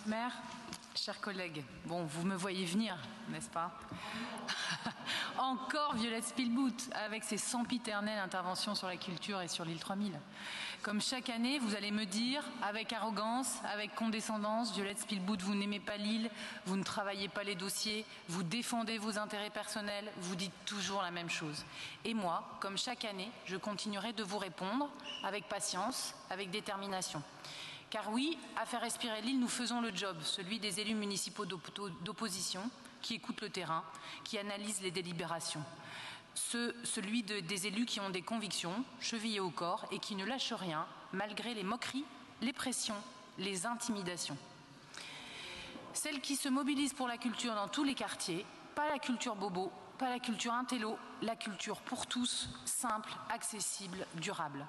Maire, chers collègues, bon, vous me voyez venir, n'est-ce pas? Encore Violette Spielbout, avec ses sempiternelles interventions sur la culture et sur l'île 3000. Comme chaque année, vous allez me dire, avec arrogance, avec condescendance, Violette Spielbout, vous n'aimez pas l'île, vous ne travaillez pas les dossiers, vous défendez vos intérêts personnels, vous dites toujours la même chose. Et moi, comme chaque année, je continuerai de vous répondre avec patience, avec détermination. Car oui, à faire respirer l'île, nous faisons le job, celui des élus municipaux d'opposition, qui écoutent le terrain, qui analysent les délibérations. Celui des élus qui ont des convictions, chevillés au corps, et qui ne lâchent rien, malgré les moqueries, les pressions, les intimidations. Celles qui se mobilisent pour la culture dans tous les quartiers, pas la culture bobo, pas la culture intello, la culture pour tous, simple, accessible, durable.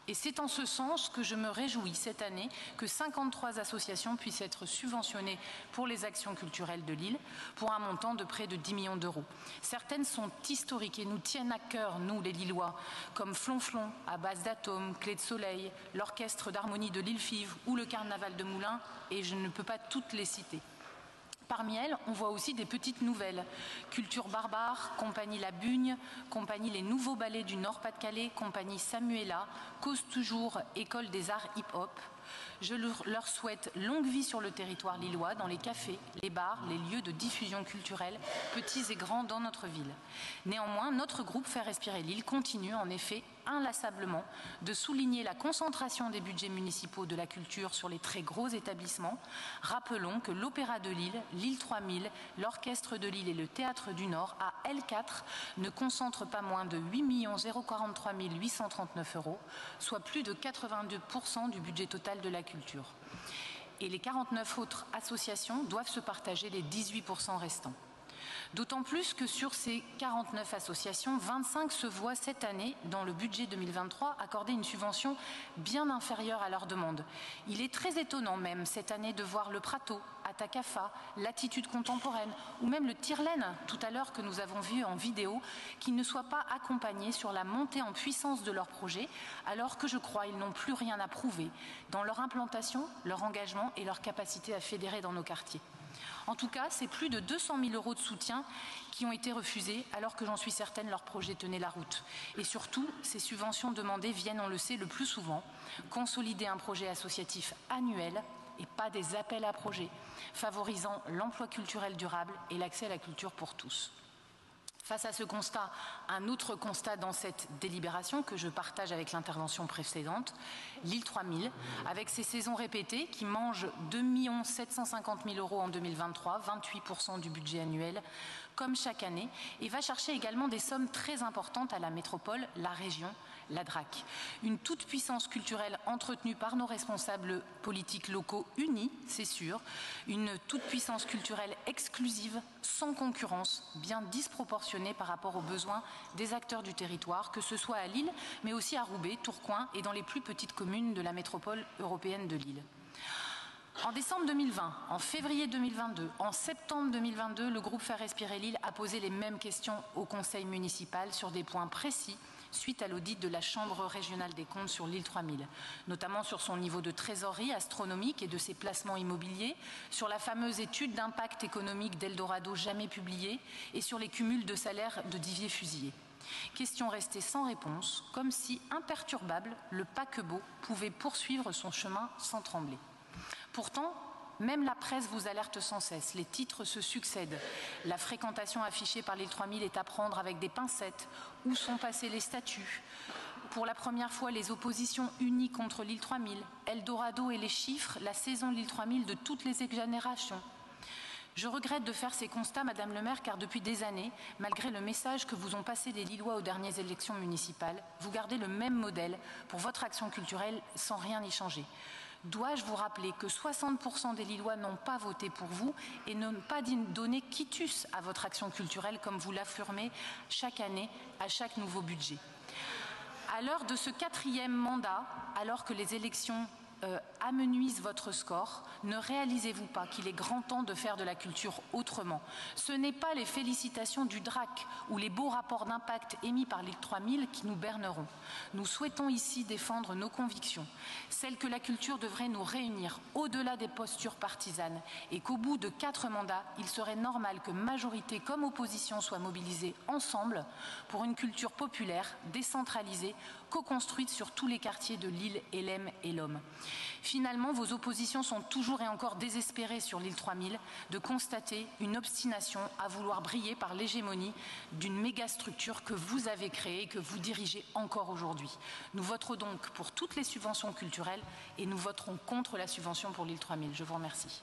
Et c'est en ce sens que je me réjouis cette année que 53 associations puissent être subventionnées pour les actions culturelles de l'île pour un montant de près de 10 millions d'euros. Certaines sont historiques et nous tiennent à cœur, nous les Lillois, comme Flonflon, à base d'atomes, Clé de Soleil, l'Orchestre d'harmonie de l'île Five ou le Carnaval de Moulins, et je ne peux pas toutes les citer. Parmi elles, on voit aussi des petites nouvelles. Culture Barbare, Compagnie La Bugne, Compagnie Les Nouveaux Ballets du Nord-Pas-de-Calais, Compagnie Samuela, Cause Toujours, École des Arts Hip-Hop. Je leur souhaite longue vie sur le territoire lillois, dans les cafés, les bars, les lieux de diffusion culturelle, petits et grands dans notre ville. Néanmoins, notre groupe Faire Respirer l'île continue en effet inlassablement de souligner la concentration des budgets municipaux de la culture sur les très gros établissements. Rappelons que l'Opéra de Lille, l'île 3000, l'Orchestre de Lille et le Théâtre du Nord, à L4, ne concentrent pas moins de 8 043 839 €, soit plus de 82% du budget total de la culture. Et les 49 autres associations doivent se partager les 18% restants. D'autant plus que sur ces 49 associations, 25 se voient cette année, dans le budget 2023, accorder une subvention bien inférieure à leur demande. Il est très étonnant même cette année de voir le Prato, Atakafa, l'Attitude Contemporaine ou même le Tirlaine, tout à l'heure que nous avons vu en vidéo, qui ne soient pas accompagnés sur la montée en puissance de leur projet, alors que je crois ils n'ont plus rien à prouver dans leur implantation, leur engagement et leur capacité à fédérer dans nos quartiers. En tout cas, c'est plus de 200 000 € de soutien qui ont été refusés, alors que j'en suis certaine, leur projet tenait la route. Et surtout, ces subventions demandées viennent, on le sait, le plus souvent, consolider un projet associatif annuel et pas des appels à projets, favorisant l'emploi culturel durable et l'accès à la culture pour tous. Face à ce constat, un autre constat dans cette délibération que je partage avec l'intervention précédente, l'île 3000, avec ses saisons répétées qui mangent 2 750 000 € en 2023, 28% du budget annuel, comme chaque année, et va chercher également des sommes très importantes à la métropole, la région, la DRAC. Une toute-puissance culturelle entretenue par nos responsables politiques locaux unis, c'est sûr, une toute-puissance culturelle exclusive, sans concurrence, bien disproportionnée par rapport aux besoins des acteurs du territoire, que ce soit à Lille, mais aussi à Roubaix, Tourcoing et dans les plus petites communes de la métropole européenne de Lille. En décembre 2020, en février 2022, en septembre 2022, le groupe Faire Respirer l'île a posé les mêmes questions au conseil municipal sur des points précis suite à l'audit de la Chambre régionale des comptes sur l'île 3000, notamment sur son niveau de trésorerie astronomique et de ses placements immobiliers, sur la fameuse étude d'impact économique d'Eldorado jamais publiée et sur les cumuls de salaires de Divier-Fusillé. Question restée sans réponse, comme si, imperturbable, le paquebot pouvait poursuivre son chemin sans trembler. Pourtant, même la presse vous alerte sans cesse, les titres se succèdent. La fréquentation affichée par l'île 3000 est à prendre avec des pincettes. Où sont passés les statuts? Pour la première fois, les oppositions unies contre l'île 3000, Eldorado et les chiffres, la saison l'île 3000 de toutes les exonérations. Je regrette de faire ces constats, Madame le maire, car depuis des années, malgré le message que vous ont passé les Lillois aux dernières élections municipales, vous gardez le même modèle pour votre action culturelle sans rien y changer. Dois-je vous rappeler que 60% des Lillois n'ont pas voté pour vous et n'ont pas donné quitus à votre action culturelle comme vous l'affirmez chaque année à chaque nouveau budget. À l'heure de ce 4e mandat, alors que les élections amenuise votre score, ne réalisez-vous pas qu'il est grand temps de faire de la culture autrement? Ce n'est pas les félicitations du DRAC ou les beaux rapports d'impact émis par l'île 3000 qui nous berneront. Nous souhaitons ici défendre nos convictions, celles que la culture devrait nous réunir au-delà des postures partisanes et qu'au bout de 4 mandats, il serait normal que majorité comme opposition soient mobilisées ensemble pour une culture populaire, décentralisée, co-construite sur tous les quartiers de l'île et l'Aime et l'Homme. Finalement, vos oppositions sont toujours et encore désespérées sur l'île 3000 de constater une obstination à vouloir briller par l'hégémonie d'une méga-structure que vous avez créée et que vous dirigez encore aujourd'hui. Nous voterons donc pour toutes les subventions culturelles et nous voterons contre la subvention pour l'île 3000. Je vous remercie.